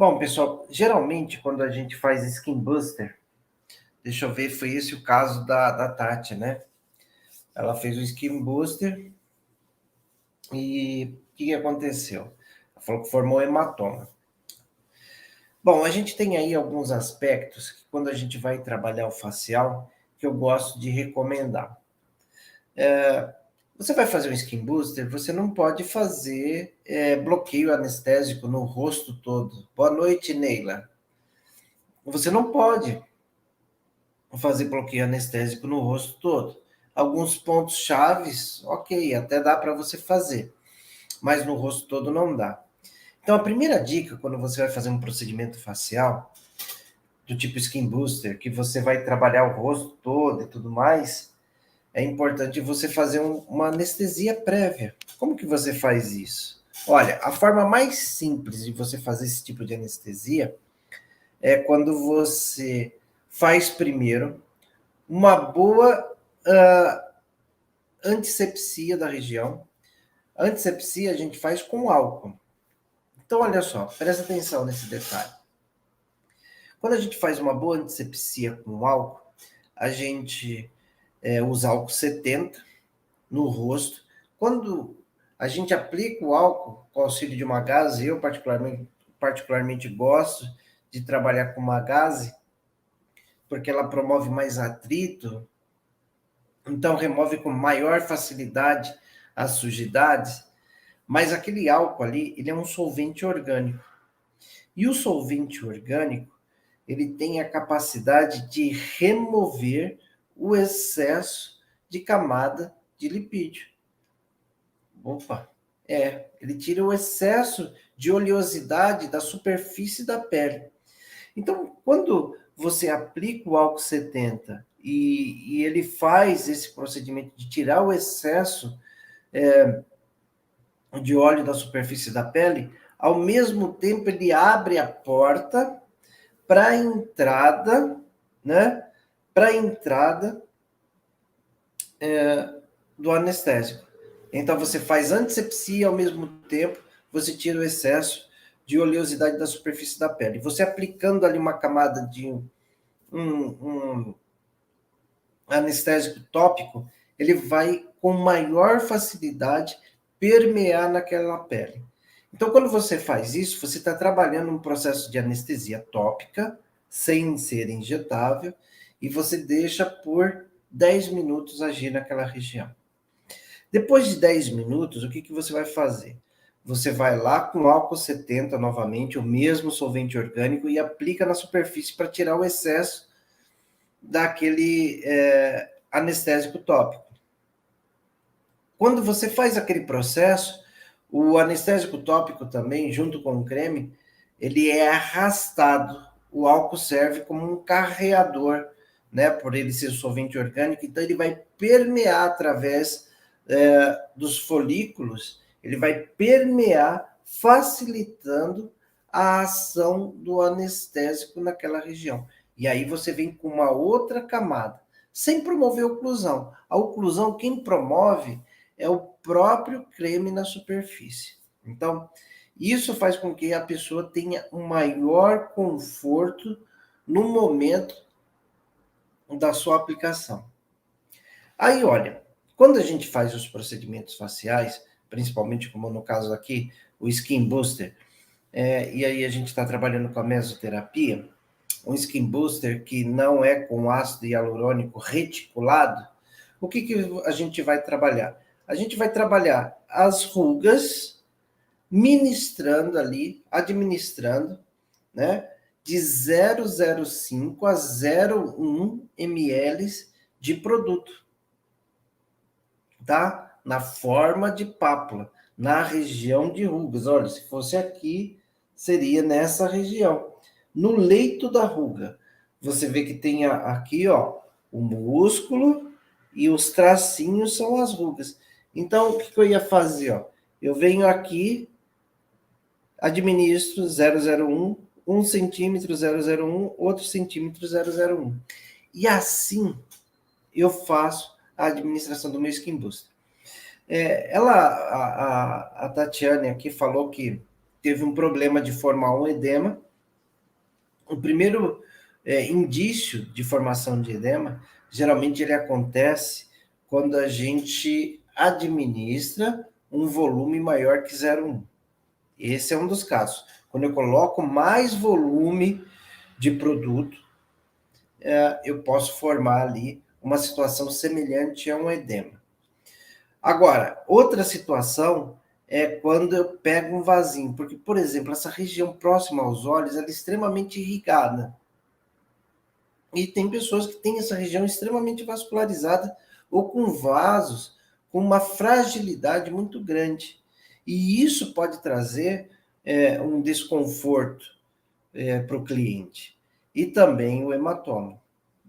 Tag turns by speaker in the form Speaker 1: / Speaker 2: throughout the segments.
Speaker 1: Bom, pessoal, geralmente quando a gente faz Skin Buster, deixa eu ver, foi esse o caso da Tati, né? Ela fez o Skin Buster e o que aconteceu? Ela falou que formou hematoma. Bom, a gente tem aí alguns aspectos que quando a gente vai trabalhar o facial, que eu gosto de recomendar. Você vai fazer um Skin Booster, você não pode fazer bloqueio anestésico no rosto todo. Boa noite, Neila. Você não pode fazer bloqueio anestésico no rosto todo. Alguns pontos chaves, ok, até dá para você fazer, mas no rosto todo não dá. Então, a primeira dica quando você vai fazer um procedimento facial, do tipo Skin Booster, que você vai trabalhar o rosto todo e tudo mais, é importante você fazer uma anestesia prévia. Como que você faz isso? Olha, a forma mais simples de você fazer esse tipo de anestesia é quando você faz primeiro uma boa antisepsia da região. A antisepsia a gente faz com álcool. Então, olha só, presta atenção nesse detalhe. Quando a gente faz uma boa antisepsia com álcool, a gente usa álcool 70 no rosto. Quando a gente aplica o álcool com auxílio de uma gaze, eu particularmente gosto de trabalhar com uma gaze, porque ela promove mais atrito, então remove com maior facilidade as sujidades, mas aquele álcool ali, ele é um solvente orgânico. E o solvente orgânico, ele tem a capacidade de remover o excesso de camada de lipídio. Opa, ele tira o excesso de oleosidade da superfície da pele. Então, quando você aplica o álcool 70 e ele faz esse procedimento de tirar o excesso de óleo da superfície da pele, ao mesmo tempo ele abre a porta para a entrada, né? Para a entrada do anestésico. Então você faz antisepsia ao mesmo tempo, você tira o excesso de oleosidade da superfície da pele. Você aplicando ali uma camada de um anestésico tópico, ele vai com maior facilidade permear naquela pele. Então, quando você faz isso, você está trabalhando um processo de anestesia tópica, sem ser injetável, e você deixa por 10 minutos agir naquela região. Depois de 10 minutos, o que você vai fazer? Você vai lá com álcool 70 novamente, o mesmo solvente orgânico, e aplica na superfície para tirar o excesso daquele anestésico tópico. Quando você faz aquele processo, o anestésico tópico também, junto com o creme, ele é arrastado. O álcool serve como um carreador, né? Por ele ser solvente orgânico, então ele vai permear através dos folículos, ele vai permear, facilitando a ação do anestésico naquela região. E aí você vem com uma outra camada, sem promover oclusão. A oclusão, quem promove é o próprio creme na superfície. Então, isso faz com que a pessoa tenha um maior conforto no momento da sua aplicação. Aí, olha, quando a gente faz os procedimentos faciais, principalmente como no caso aqui, o Skin Booster, e aí a gente está trabalhando com a mesoterapia, um Skin Booster que não é com ácido hialurônico reticulado, o que a gente vai trabalhar? A gente vai trabalhar as rugas, ministrando ali, administrando, né, de 0,05 a 0,1 ml de produto, tá? Na forma de pápula, na região de rugas. Olha, se fosse aqui, seria nessa região. No leito da ruga, você vê que tem aqui, ó, o músculo e os tracinhos são as rugas. Então, o que eu ia fazer, ó? Eu venho aqui, administro 0,01, 1 centímetro 0,01, outro centímetro 0,01. E assim eu faço a administração do meu Skin Booster. A Tatiane aqui falou que teve um problema de formar um edema, O primeiro indício de formação de edema, geralmente ele acontece quando a gente administra um volume maior que 0,1. Esse é um dos casos. Quando eu coloco mais volume de produto, eu posso formar ali uma situação semelhante a um edema. Agora, outra situação é quando eu pego um vasinho, porque, por exemplo, essa região próxima aos olhos ela é extremamente irrigada. E tem pessoas que têm essa região extremamente vascularizada ou com vasos com uma fragilidade muito grande. E isso pode trazer um desconforto para o cliente. E também o hematoma.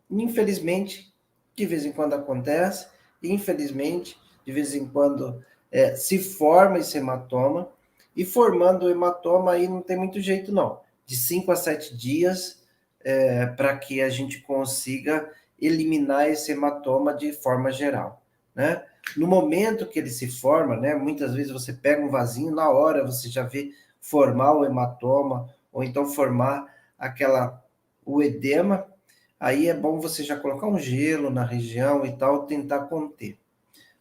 Speaker 1: Infelizmente, de vez em quando acontece, infelizmente, de vez em quando se forma esse hematoma, e formando o hematoma aí não tem muito jeito não. De 5 a 7 dias para que a gente consiga eliminar esse hematoma de forma geral, né? No momento que ele se forma, né, muitas vezes você pega um vasinho, na hora você já vê formar o hematoma, ou então formar o edema, aí é bom você já colocar um gelo na região e tal, tentar conter.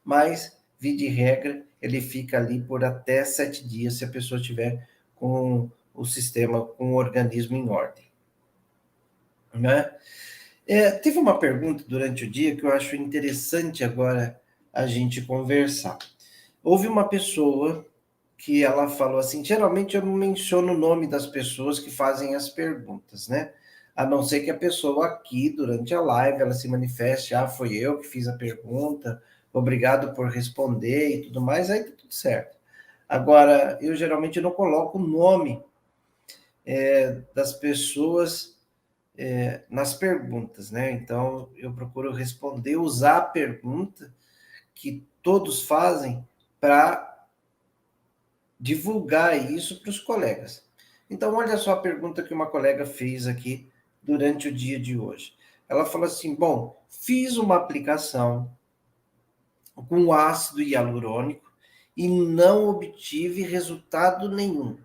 Speaker 1: Mas, via de regra, ele fica ali por até 7 dias, se a pessoa tiver com o sistema, com o organismo em ordem, né? Teve uma pergunta durante o dia que eu acho interessante agora a gente conversar. Houve uma pessoa que ela falou assim, geralmente eu não menciono o nome das pessoas que fazem as perguntas, né? A não ser que a pessoa aqui, durante a live, ela se manifeste, foi eu que fiz a pergunta, obrigado por responder e tudo mais, aí tá tudo certo. Agora, eu geralmente não coloco o nome das pessoas nas perguntas, né? Então, eu procuro responder, usar a pergunta que todos fazem para divulgar isso para os colegas. Então, olha só a pergunta que uma colega fez aqui durante o dia de hoje. Ela falou assim: bom, fiz uma aplicação com ácido hialurônico e não obtive resultado nenhum.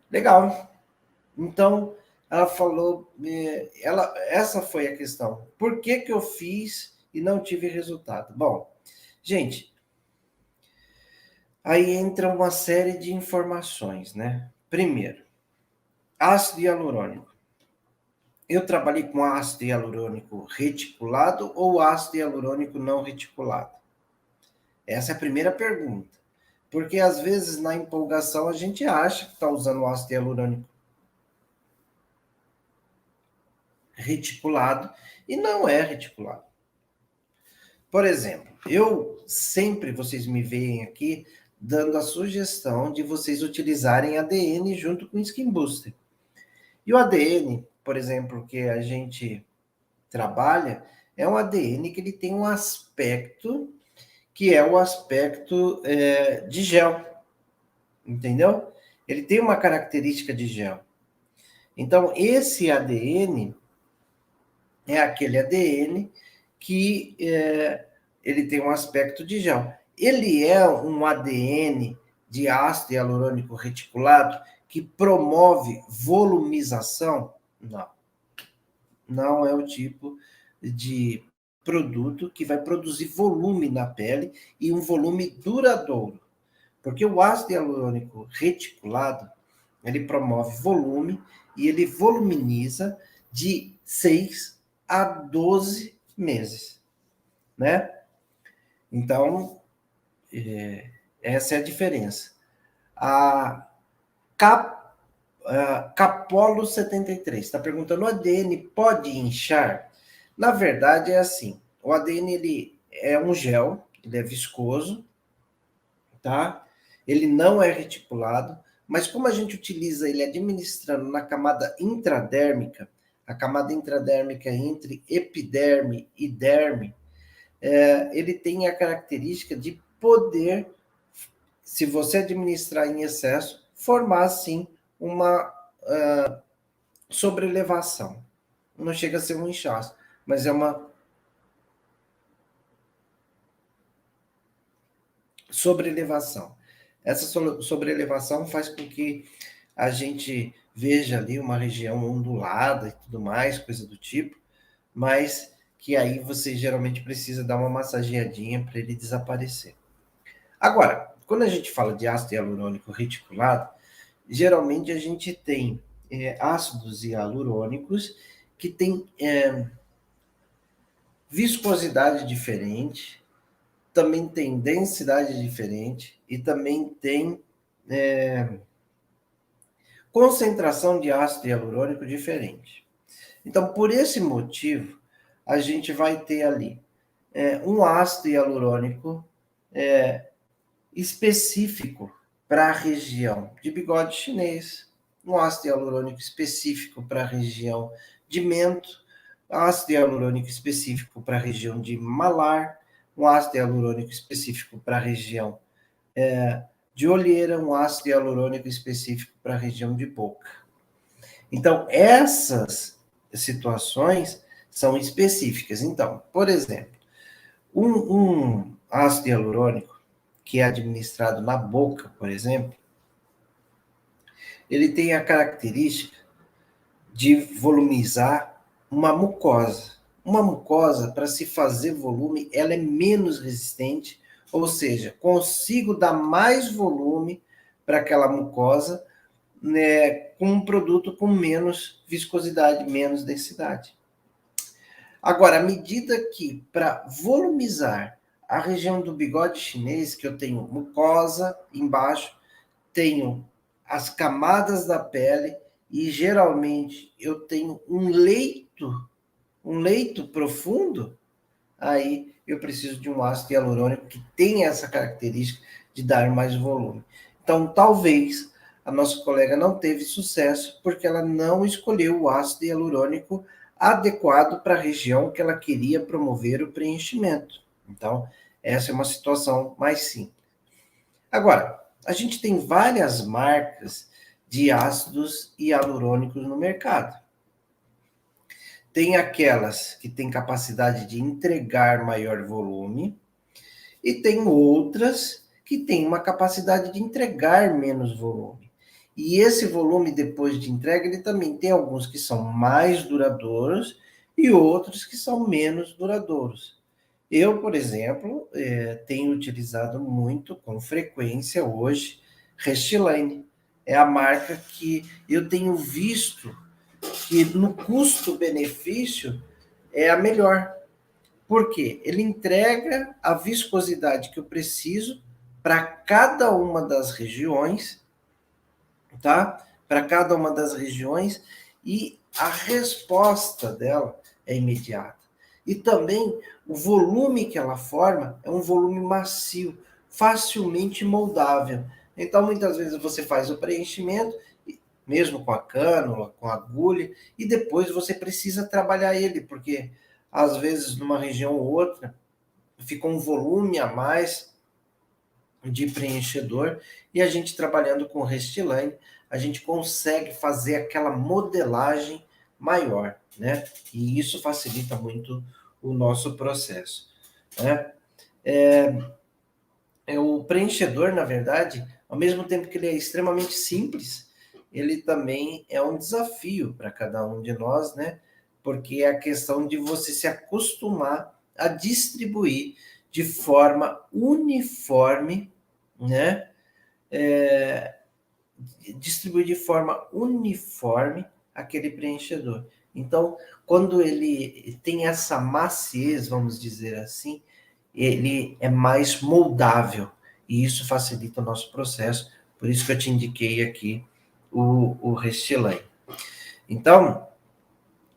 Speaker 1: Legal. Então, ela falou, essa foi a questão. Por que que eu fiz e não tive resultado? Bom, gente, aí entra uma série de informações, né? Primeiro, ácido hialurônico. Eu trabalhei com ácido hialurônico reticulado ou ácido hialurônico não reticulado? Essa é a primeira pergunta. Porque às vezes na empolgação a gente acha que está usando ácido hialurônico reticulado e não é reticulado. Por exemplo, eu sempre, vocês me veem aqui, dando a sugestão de vocês utilizarem ADN junto com Skin Booster. E o ADN, por exemplo, que a gente trabalha, é um ADN que ele tem um aspecto que é o aspecto de gel, entendeu? Ele tem uma característica de gel. Então, esse ADN é aquele ADN que ele tem um aspecto de gel. Ele é um ADN de ácido hialurônico reticulado que promove volumização? Não. Não é o tipo de produto que vai produzir volume na pele e um volume duradouro. Porque o ácido hialurônico reticulado, ele promove volume e ele voluminiza de 6 a 12 meses, né? Então, essa é a diferença. A Capolo 73 está perguntando: o ADN pode inchar? Na verdade, é assim: o ADN ele é um gel, ele é viscoso, tá? Ele não é reticulado, mas como a gente utiliza ele administrando na camada intradérmica, a camada intradérmica entre epiderme e derme, ele tem a característica de poder, se você administrar em excesso, formar sim uma sobrelevação. Não chega a ser um inchaço, mas é uma sobrelevação. Essa sobrelevação faz com que a gente veja ali uma região ondulada e tudo mais, coisa do tipo, mas que aí você geralmente precisa dar uma massageadinha para ele desaparecer. Agora, quando a gente fala de ácido hialurônico reticulado, geralmente a gente tem ácidos hialurônicos que têm viscosidade diferente, também tem densidade diferente e também tem concentração de ácido hialurônico diferente. Então, por esse motivo, a gente vai ter ali um ácido hialurônico específico para a região de bigode chinês, um ácido hialurônico específico para a região de mento, ácido hialurônico específico para a região de malar, um ácido hialurônico específico para a região de olheira, um ácido hialurônico específico para a região de boca. Então, essas situações são específicas. Então, por exemplo, um ácido hialurônico que é administrado na boca, por exemplo, ele tem a característica de volumizar uma mucosa. Uma mucosa, para se fazer volume, ela é menos resistente, ou seja, consigo dar mais volume para aquela mucosa, né, com um produto com menos viscosidade, menos densidade. Agora, à medida que, para volumizar a região do bigode chinês, que eu tenho mucosa embaixo, tenho as camadas da pele e geralmente eu tenho um leito profundo, aí eu preciso de um ácido hialurônico que tenha essa característica de dar mais volume. Então, talvez a nossa colega não teve sucesso porque ela não escolheu o ácido hialurônico adequado para a região que ela queria promover o preenchimento. Então, essa é uma situação mais simples. Agora, a gente tem várias marcas de ácidos hialurônicos no mercado. Tem aquelas que têm capacidade de entregar maior volume e tem outras que têm uma capacidade de entregar menos volume. E esse volume, depois de entrega, ele também tem alguns que são mais duradouros e outros que são menos duradouros. Eu, por exemplo, tenho utilizado muito, com frequência hoje, Restylane. É a marca que eu tenho visto que no custo-benefício é a melhor. Por quê? Ele entrega a viscosidade que eu preciso para cada uma das regiões, tá? Para cada uma das regiões e a resposta dela é imediata. E também o volume que ela forma é um volume macio, facilmente moldável. Então, muitas vezes você faz o preenchimento, mesmo com a cânula, com a agulha, e depois você precisa trabalhar ele, porque às vezes numa região ou outra fica um volume a mais de preenchedor, e a gente trabalhando com Restylane, a gente consegue fazer aquela modelagem maior, né? E isso facilita muito o nosso processo, né? O preenchedor, na verdade, ao mesmo tempo que ele é extremamente simples, ele também é um desafio para cada um de nós, né? Porque é a questão de você se acostumar a distribuir de forma uniforme, né? Distribuir de forma uniforme aquele preenchedor. Então, quando ele tem essa maciez, vamos dizer assim, ele é mais moldável e isso facilita o nosso processo. Por isso que eu te indiquei aqui o Restylane. Então,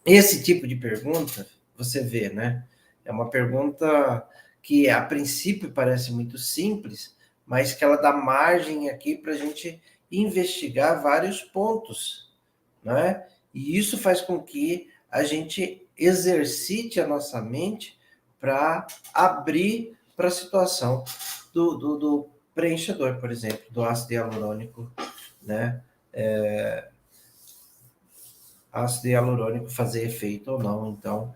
Speaker 1: esse tipo de pergunta, você vê, né? É uma pergunta que a princípio parece muito simples, mas que ela dá margem aqui para a gente investigar vários pontos, né? E isso faz com que a gente exercite a nossa mente para abrir para a situação do preenchedor, por exemplo, do ácido hialurônico, né? Ácido hialurônico fazer efeito ou não. Então,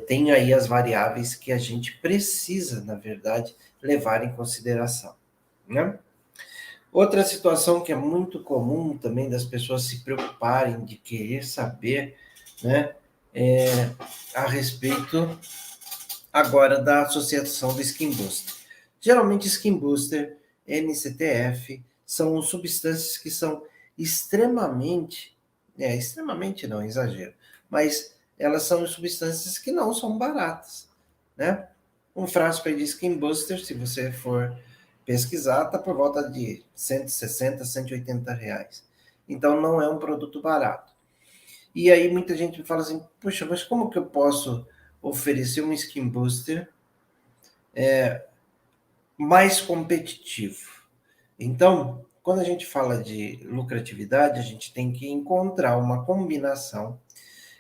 Speaker 1: tem aí as variáveis que a gente precisa, na verdade, levar em consideração, né? Outra situação que é muito comum também das pessoas se preocuparem de querer saber, né, é a respeito agora da associação do Skin Booster. Geralmente, Skin Booster, NCTF, são substâncias que são extremamente não, exagero, mas elas são substâncias que não são baratas, né? Um frasco aí de Skin Booster, se você for pesquisar, está por volta de 160, 180 reais. Então, não é um produto barato. E aí muita gente fala assim, puxa, mas como que eu posso oferecer um Skin Booster mais competitivo? Então, quando a gente fala de lucratividade, a gente tem que encontrar uma combinação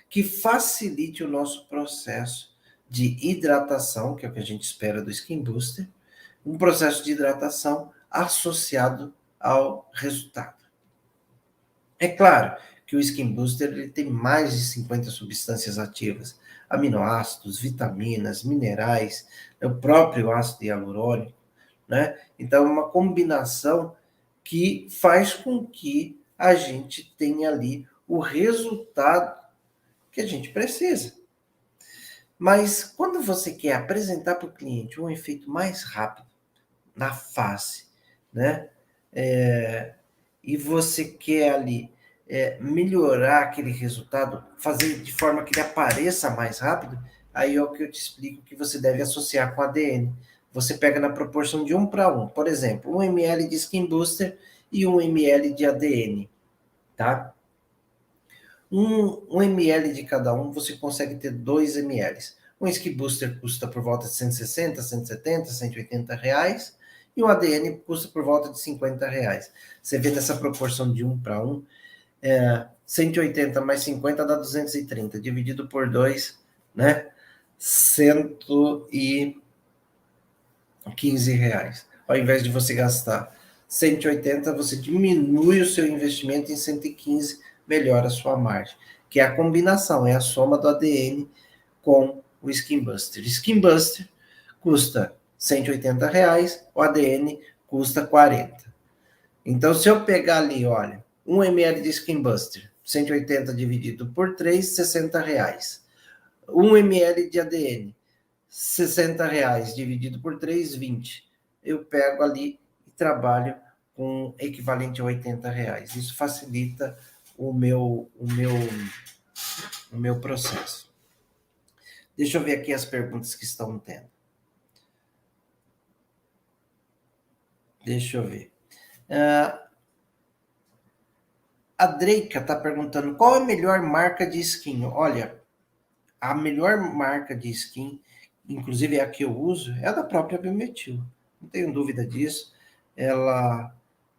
Speaker 1: que facilite o nosso processo de hidratação, que é o que a gente espera do Skin Booster, um processo de hidratação associado ao resultado. É claro que o Skin Booster ele tem mais de 50 substâncias ativas, aminoácidos, vitaminas, minerais, o próprio ácido hialurônico, né? Então, é uma combinação que faz com que a gente tenha ali o resultado que a gente precisa. Mas quando você quer apresentar para o cliente um efeito mais rápido na face, né? E você quer ali melhorar aquele resultado, fazer de forma que ele apareça mais rápido, aí é o que eu te explico que você deve associar com ADN. Você pega na proporção de 1 para 1. Por exemplo, 1 ml de Skin Booster e 1 ml de ADN, tá? 1 ml de cada um, você consegue ter 2 ml. Um Skin Booster custa por volta de 160, 170, 180 reais, e o ADN custa por volta de 50 reais. Você vê nessa proporção de 1 para 1, 180 mais 50 dá 230, dividido por 2, né? 115 reais. Ao invés de você gastar 180, você diminui o seu investimento em 115, melhora a sua margem. Que é a combinação, é a soma do ADN com o Skin Buster. Skin Buster custa 180 reais, o ADN custa 40. Então, se eu pegar ali, olha, 1 ml de Skin Buster, 180 dividido por 3, 60 reais. 1 ml de ADN, 60 reais dividido por 3, 20. Eu pego ali e trabalho com equivalente a 80 reais. Isso facilita o meu processo. Deixa eu ver aqui as perguntas que estão tendo. Deixa eu ver. A Dreica está perguntando qual é a melhor marca de skin. Olha, a melhor marca de skin, inclusive é a que eu uso, é a da própria Biometil. Não tenho dúvida disso. Ela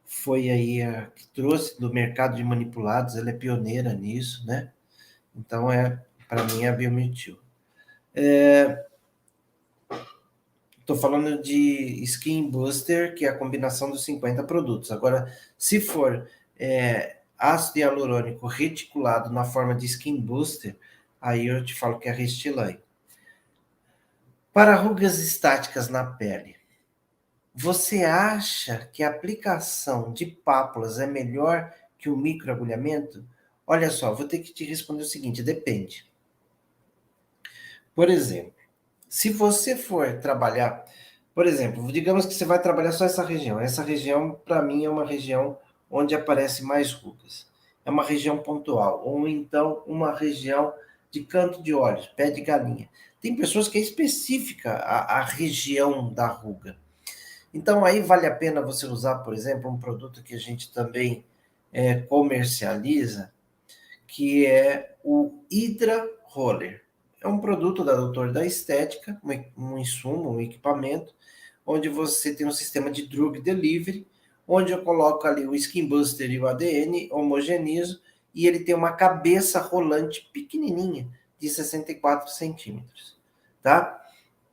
Speaker 1: foi aí a que trouxe do mercado de manipulados, ela é pioneira nisso, né? Então, para mim, é a Biometil. Estou falando de Skin Booster, que é a combinação dos 50 produtos. Agora, se for ácido hialurônico reticulado na forma de Skin Booster, aí eu te falo que é Restylane. Para rugas estáticas na pele, você acha que a aplicação de pápulas é melhor que o microagulhamento? Olha só, vou ter que te responder o seguinte: depende. Por exemplo, se você for trabalhar, por exemplo, digamos que você vai trabalhar só essa região. Essa região, para mim, é uma região onde aparece mais rugas. É uma região pontual, ou então uma região de canto de olhos, pé de galinha. Tem pessoas que é específica a região da ruga. Então, aí vale a pena você usar, por exemplo, um produto que a gente também comercializa, que é o Hydra Roller. É um produto da Doutor da Estética, um insumo, um equipamento, onde você tem um sistema de drug delivery, onde eu coloco ali o Skin Booster e o ADN, homogenizo, e ele tem uma cabeça rolante pequenininha, de 64 centímetros, tá?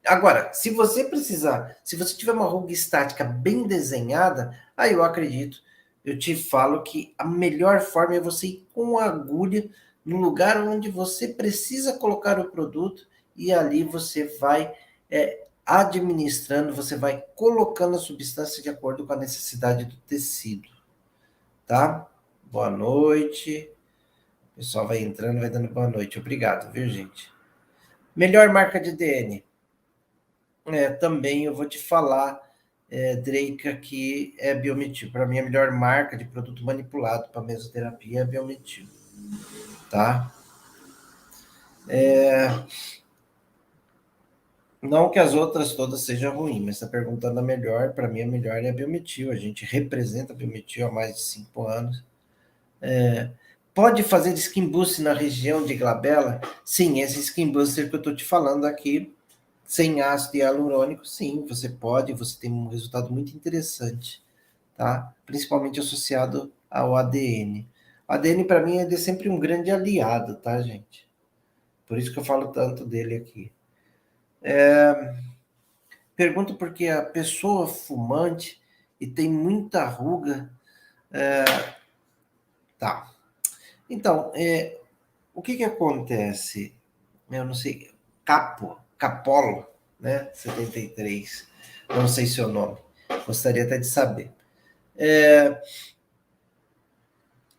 Speaker 1: Agora, se você precisar, se você tiver uma ruga estática bem desenhada, aí eu acredito, eu te falo que a melhor forma é você ir com a agulha no lugar onde você precisa colocar o produto e ali você vai administrando, você vai colocando a substância de acordo com a necessidade do tecido, tá? Boa noite. O pessoal vai entrando, vai dando boa noite. Obrigado, viu, gente? Melhor marca de DN. Também eu vou te falar, Dreica, que é Biometil. Para mim, a melhor marca de produto manipulado para mesoterapia é Biometil, tá? Não que as outras todas sejam ruins, mas está perguntando a melhor. Para mim, a melhor é a Biometil. A gente representa a Biometil há mais de 5 anos. Pode fazer skin boost na região de glabela? Sim, esse skin booster que eu estou te falando aqui, sem ácido hialurônico, sim, você pode, você tem um resultado muito interessante, tá? Principalmente associado ao ADN. O ADN, para mim, é sempre um grande aliado, tá, gente? Por isso que eu falo tanto dele aqui. Pergunto porque a pessoa fumante e tem muita ruga. Tá. Então, o que acontece? Eu não sei. Capolo, né? 73. Não sei seu nome. Gostaria até de saber.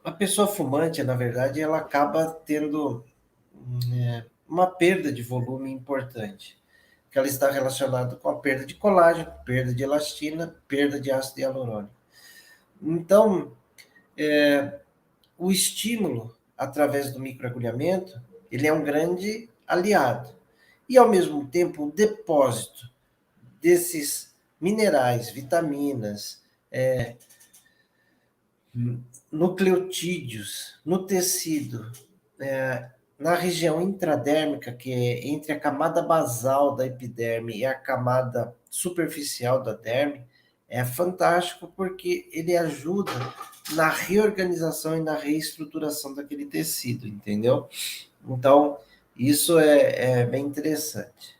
Speaker 1: A pessoa fumante, na verdade, ela acaba tendo uma perda de volume importante, que ela está relacionada com a perda de colágeno, perda de elastina, perda de ácido hialurônico. Então, o estímulo através do microagulhamento, ele é um grande aliado. E, ao mesmo tempo, o depósito desses minerais, vitaminas, nucleotídeos no tecido, na região intradérmica, que é entre a camada basal da epiderme e a camada superficial da derme, é fantástico porque ele ajuda na reorganização e na reestruturação daquele tecido, entendeu? Então, isso é bem interessante.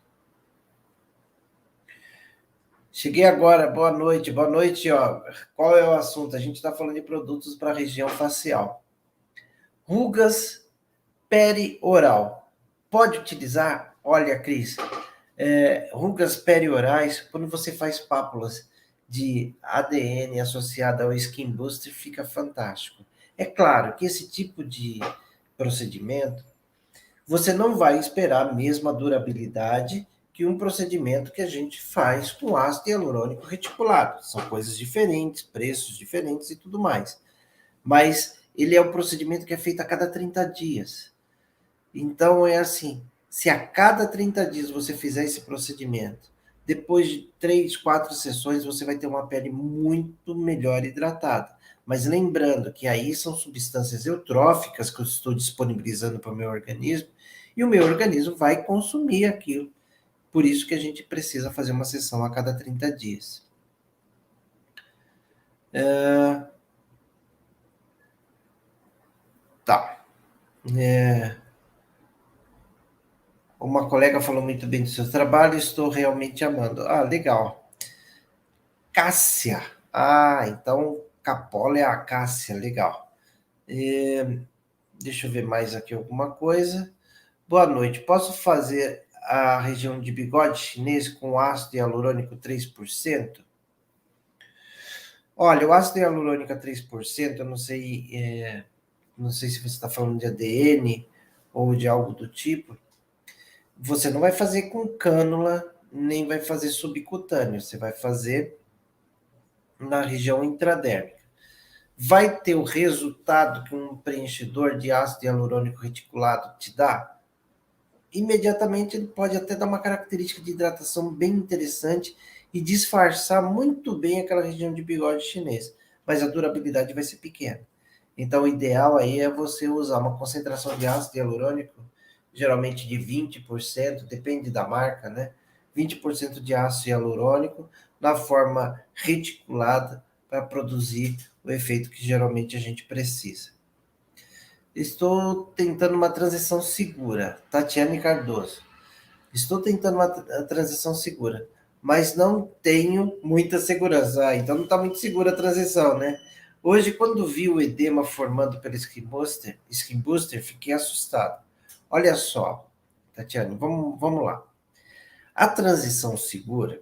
Speaker 1: Cheguei agora, boa noite. Boa noite, ó. Qual é o assunto? A gente está falando de produtos para a região facial. Rugas perioral. Pode utilizar? Olha, Cris, rugas periorais, quando você faz pápulas de ADN associada ao Skin Booster, fica fantástico. É claro que esse tipo de procedimento, você não vai esperar a mesma durabilidade que um procedimento que a gente faz com ácido hialurônico reticulado. São coisas diferentes, preços diferentes e tudo mais. Mas ele é um procedimento que é feito a cada 30 dias. Então é assim, se a cada 30 dias você fizer esse procedimento, depois de 3, 4 sessões, você vai ter uma pele muito melhor hidratada. Mas lembrando que aí são substâncias eutróficas que eu estou disponibilizando para o meu organismo, e o meu organismo vai consumir aquilo. Por isso que a gente precisa fazer uma sessão a cada 30 dias. Tá. Uma colega falou muito bem do seu trabalho, estou realmente amando. Ah, legal. Cássia. Ah, então Capola é a Cássia, legal. Deixa eu ver mais aqui alguma coisa. Boa noite. Posso fazer a região de bigode chinês com ácido hialurônico 3%? Olha, o ácido hialurônico a 3%, eu não sei se você está falando de ADN ou de algo do tipo. Você não vai fazer com cânula, nem vai fazer subcutâneo. Você vai fazer na região intradérmica. Vai ter o resultado que um preenchedor de ácido hialurônico reticulado te dá? Imediatamente ele pode até dar uma característica de hidratação bem interessante e disfarçar muito bem aquela região de bigode chinês, mas a durabilidade vai ser pequena. Então o ideal aí é você usar uma concentração de ácido hialurônico, geralmente de 20%, depende da marca, né? 20% de ácido hialurônico na forma reticulada para produzir o efeito que geralmente a gente precisa. Estou tentando uma transição segura. Tatiane Cardoso. Estou tentando uma transição segura, mas não tenho muita segurança. Ah, então não está muito segura a transição, né? Hoje, quando vi o edema formando pelo Skin Booster, fiquei assustado. Olha só, Tatiane, vamos lá. A transição segura,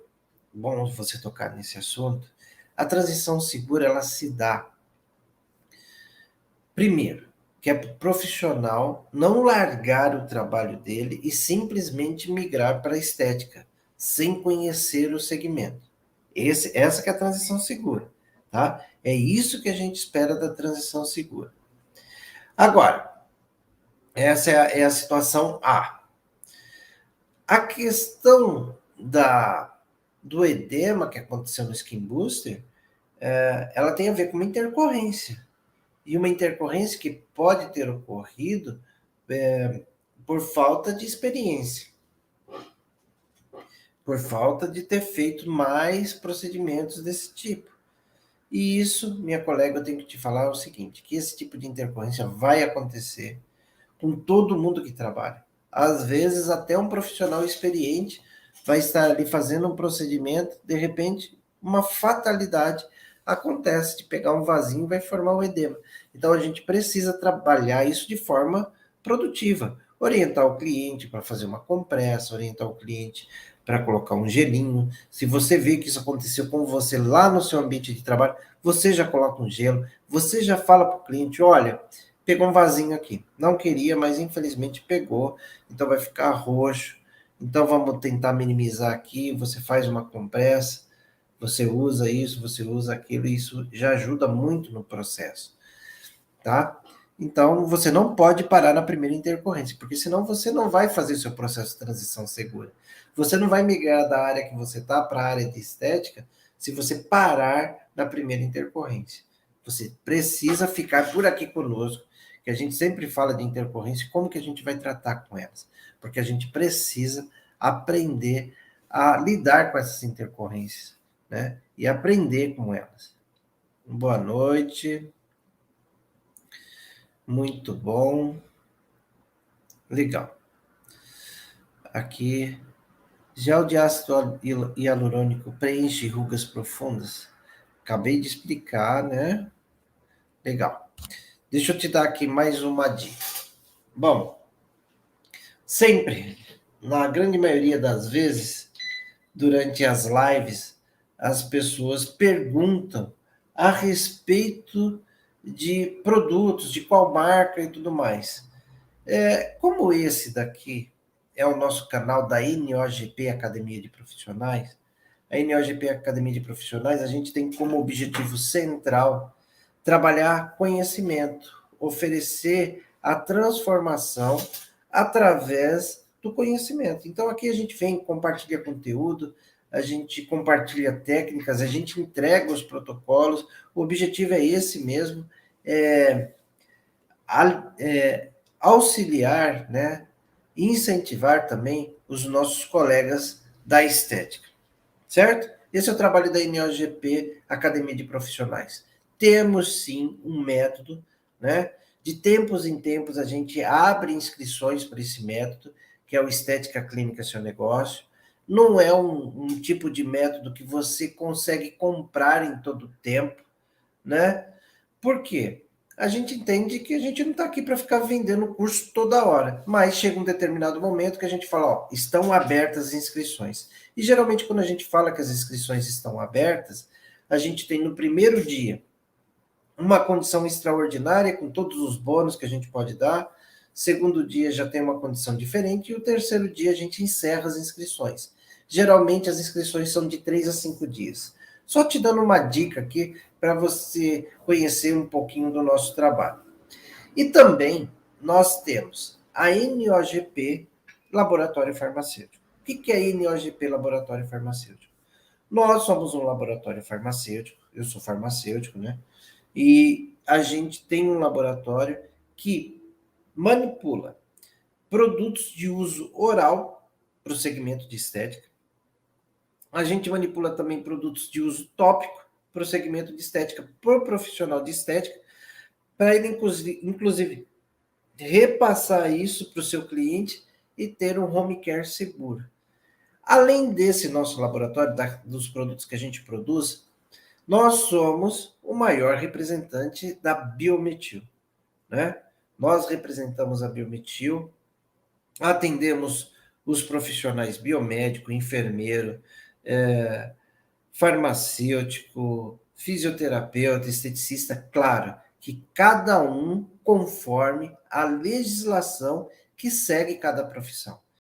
Speaker 1: bom você tocar nesse assunto, a transição segura, ela se dá, primeiro, que é para o profissional não largar o trabalho dele e simplesmente migrar para a estética, sem conhecer o segmento. Essa que é a transição segura, tá? É isso que a gente espera da transição segura. Agora, essa é a situação A. A questão do edema que aconteceu no Skin Booster, ela tem a ver com uma intercorrência. E uma intercorrência que pode ter ocorrido por falta de experiência, por falta de ter feito mais procedimentos desse tipo. E isso, minha colega, eu tenho que te falar o seguinte, que esse tipo de intercorrência vai acontecer com todo mundo que trabalha. Às vezes, até um profissional experiente vai estar ali fazendo um procedimento, de repente, uma fatalidade acontece de pegar um vasinho e vai formar um edema. Então, a gente precisa trabalhar isso de forma produtiva. Orientar o cliente para fazer uma compressa, orientar o cliente para colocar um gelinho. Se você vê que isso aconteceu com você lá no seu ambiente de trabalho, você já coloca um gelo, você já fala para o cliente, olha, pegou um vasinho aqui. Não queria, mas infelizmente pegou. Então vai ficar roxo. Então vamos tentar minimizar aqui. Você faz uma compressa, você usa isso, você usa aquilo, e isso já ajuda muito no processo, tá? Então você não pode parar na primeira intercorrência, porque senão você não vai fazer seu processo de transição segura. Você não vai migrar da área que você está para a área de estética se você parar na primeira intercorrência. Você precisa ficar por aqui conosco, que a gente sempre fala de intercorrência, como que a gente vai tratar com elas, porque a gente precisa aprender a lidar com essas intercorrências, né? E aprender com elas. Boa noite. Muito bom. Legal. Aqui, gel de ácido hialurônico preenche rugas profundas. Acabei de explicar, né? Legal. Deixa eu te dar aqui mais uma dica. Bom, sempre, na grande maioria das vezes, durante as lives, as pessoas perguntam a respeito de produtos, de qual marca e tudo mais. Como esse daqui é o nosso canal da NOGP Academia de Profissionais, a NOGP Academia de Profissionais, a gente tem como objetivo central trabalhar conhecimento, oferecer a transformação através do conhecimento. Então aqui a gente vem, compartilha conteúdo, a gente compartilha técnicas, a gente entrega os protocolos, o objetivo é esse mesmo, é, auxiliar, né, incentivar também os nossos colegas da estética, certo? Esse é o trabalho da NOGP, Academia de Profissionais. Temos sim um método, né? De tempos em tempos a gente abre inscrições para esse método, que é o Estética Clínica Seu Negócio. Não é um tipo de método que você consegue comprar em todo tempo, né? Por quê? A gente entende que a gente não está aqui para ficar vendendo o curso toda hora, mas chega um determinado momento que a gente fala, ó, estão abertas as inscrições. E geralmente quando a gente fala que as inscrições estão abertas, a gente tem no primeiro dia uma condição extraordinária com todos os bônus que a gente pode dar. Segundo dia já tem uma condição diferente e o terceiro dia a gente encerra as inscrições. Geralmente as inscrições são de 3 a 5 dias. Só te dando uma dica aqui para você conhecer um pouquinho do nosso trabalho. E também nós temos a NOGP Laboratório Farmacêutico. O que é a NOGP Laboratório Farmacêutico? Nós somos um laboratório farmacêutico, eu sou farmacêutico, né? E a gente tem um laboratório que manipula produtos de uso oral para o segmento de estética. A gente manipula também produtos de uso tópico para o segmento de estética, para o profissional de estética, para ele, inclusive, repassar isso para o seu cliente e ter um home care seguro. Além desse nosso laboratório, dos produtos que a gente produz, nós somos o maior representante da Biometil, né? Nós representamos a Biometil, atendemos os profissionais biomédico, enfermeiro, é, farmacêutico, fisioterapeuta, esteticista, claro, que cada um conforme a legislação que segue cada profissão.